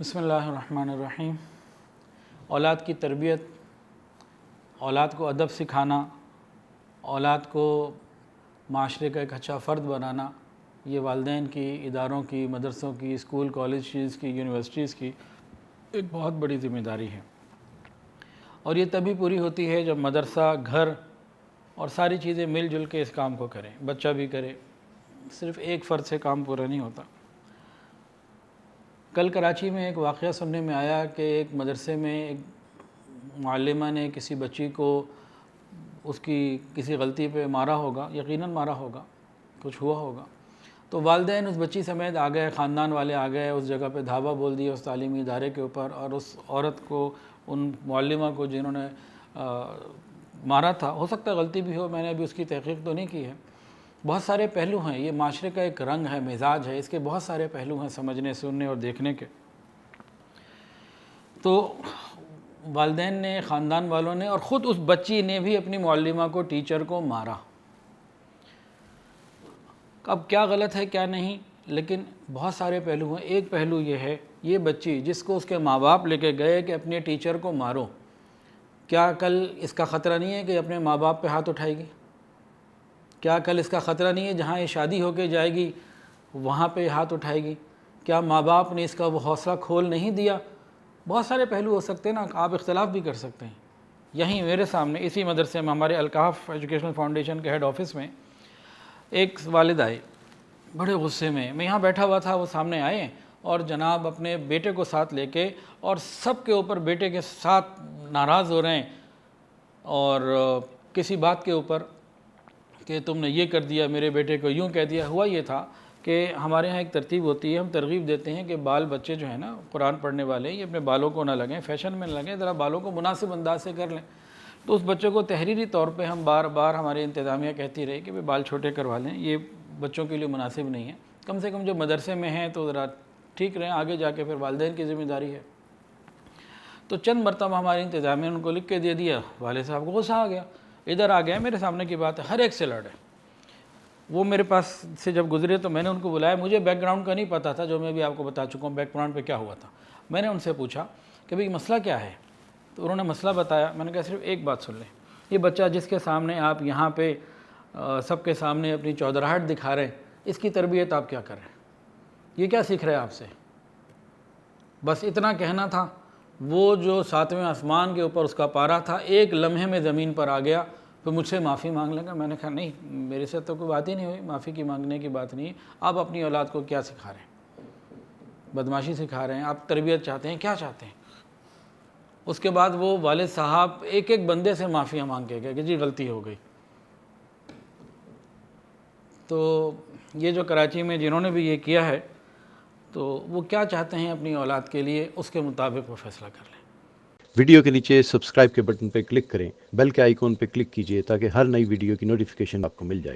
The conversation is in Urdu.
بسم اللہ الرحمن الرحیم۔ اولاد کی تربیت، اولاد کو ادب سکھانا، اولاد کو معاشرے کا ایک اچھا فرد بنانا، یہ والدین کی، اداروں کی، مدرسوں کی، اسکول کالجز کی، یونیورسٹیز کی ایک بہت بڑی ذمہ داری ہے، اور یہ تبھی پوری ہوتی ہے جب مدرسہ، گھر اور ساری چیزیں مل جل کے اس کام کو کریں، بچہ بھی کرے، صرف ایک فرد سے کام پورا نہیں ہوتا۔ کل کراچی میں ایک واقعہ سننے میں آیا کہ ایک مدرسے میں ایک معلمہ نے کسی بچی کو اس کی کسی غلطی پہ مارا ہوگا، یقیناً مارا ہوگا، کچھ ہوا ہوگا، تو والدین اس بچی سمیت آ گئے، خاندان والے آ گئے، اس جگہ پہ دھاوا بول دیا اس تعلیمی ادارے کے اوپر، اور اس عورت کو، ان معلمہ کو جنہوں نے مارا تھا، ہو سکتا ہے غلطی بھی ہو، میں نے ابھی اس کی تحقیق تو نہیں کی ہے۔ بہت سارے پہلو ہیں، یہ معاشرے کا ایک رنگ ہے، مزاج ہے، اس کے بہت سارے پہلو ہیں سمجھنے، سننے اور دیکھنے کے۔ تو والدین نے، خاندان والوں نے، اور خود اس بچی نے بھی اپنی معلمہ کو، ٹیچر کو مارا۔ اب کیا غلط ہے کیا نہیں، لیکن بہت سارے پہلو ہیں۔ ایک پہلو یہ ہے، یہ بچی جس کو اس کے ماں باپ لے کے گئے کہ اپنے ٹیچر کو مارو، کیا کل اس کا خطرہ نہیں ہے کہ اپنے ماں باپ پہ ہاتھ اٹھائے گی؟ کیا کل اس کا خطرہ نہیں ہے جہاں یہ شادی ہو کے جائے گی وہاں پہ ہاتھ اٹھائے گی؟ کیا ماں باپ نے اس کا وہ حوصلہ کھول نہیں دیا؟ بہت سارے پہلو ہو سکتے ہیں نا، آپ اختلاف بھی کر سکتے ہیں۔ یہیں میرے سامنے اسی مدرسے میں، ہمارے الکاف ایجوکیشنل فاؤنڈیشن کے ہیڈ آفس میں، ایک والد آئے بڑے غصے میں یہاں بیٹھا ہوا تھا، وہ سامنے آئے اور جناب اپنے بیٹے کو ساتھ لے کے، اور سب کے اوپر بیٹے کے ساتھ ناراض ہو رہے ہیں، اور کسی بات کے اوپر کہ تم نے یہ کر دیا، میرے بیٹے کو یوں کہہ دیا۔ ہوا یہ تھا کہ ہمارے ہاں ایک ترتیب ہوتی ہے، ہم ترغیب دیتے ہیں کہ بال بچے جو ہیں نا، قرآن پڑھنے والے، یہ اپنے بالوں کو نہ لگیں، فیشن میں نہ لگیں، ذرا بالوں کو مناسب انداز سے کر لیں۔ تو اس بچے کو تحریری طور پہ ہم بار بار، ہماری انتظامیہ کہتی رہی کہ بال چھوٹے کروا لیں، یہ بچوں کے لیے مناسب نہیں ہے، کم سے کم جو مدرسے میں ہیں تو ذرا ٹھیک رہیں، آگے جا کے پھر والدین کی ذمہ داری ہے۔ تو چند مرتبہ ہماری انتظامیہ نے ان کو لکھ کے دے دیا، والد صاحب کو غصہ آ گیا، ادھر آ گیا، میرے سامنے کی بات ہے، ہر ایک سے لڑے۔ وہ میرے پاس سے جب گزرے تو میں نے ان کو بلایا، مجھے بیک گراؤنڈ کا نہیں پتہ تھا، جو میں بھی آپ کو بتا چکا ہوں بیک گراؤنڈ پہ کیا ہوا تھا۔ میں نے ان سے پوچھا کہ بھئی مسئلہ کیا ہے؟ تو انہوں نے مسئلہ بتایا۔ میں نے کہا صرف ایک بات سن لیں، یہ بچہ جس کے سامنے آپ یہاں پہ سب کے سامنے اپنی چودراہٹ دکھا رہے ہیں، اس کی تربیت آپ کیا کر رہے ہیں؟ یہ کیا سیکھ رہے ہیں آپ سے؟ بس اتنا کہنا تھا۔ وہ جو 7ویں آسمان کے اوپر اس کا پارا تھا، ایک لمحے میں زمین پر آ گیا، پھر مجھ سے معافی مانگ لے گا۔ میں نے کہا نہیں، میرے سے تو کوئی بات ہی نہیں ہوئی، معافی کی مانگنے کی بات نہیں۔ آپ اپنی اولاد کو کیا سکھا رہے ہیں؟ بدماشی سکھا رہے ہیں؟ آپ تربیت چاہتے ہیں؟ کیا چاہتے ہیں؟ اس کے بعد وہ والد صاحب ایک ایک بندے سے معافیاں مانگ کے گئے کہ جی غلطی ہو گئی۔ تو یہ جو کراچی میں جنہوں نے بھی یہ کیا ہے، تو وہ کیا چاہتے ہیں اپنی اولاد کے لیے، اس کے مطابق وہ فیصلہ کر لیں۔ ویڈیو کے نیچے سبسکرائب کے بٹن پہ کلک کریں، بیل کے آئیکن پہ کلک کیجئے تاکہ ہر نئی ویڈیو کی نوٹیفیکیشن آپ کو مل جائے۔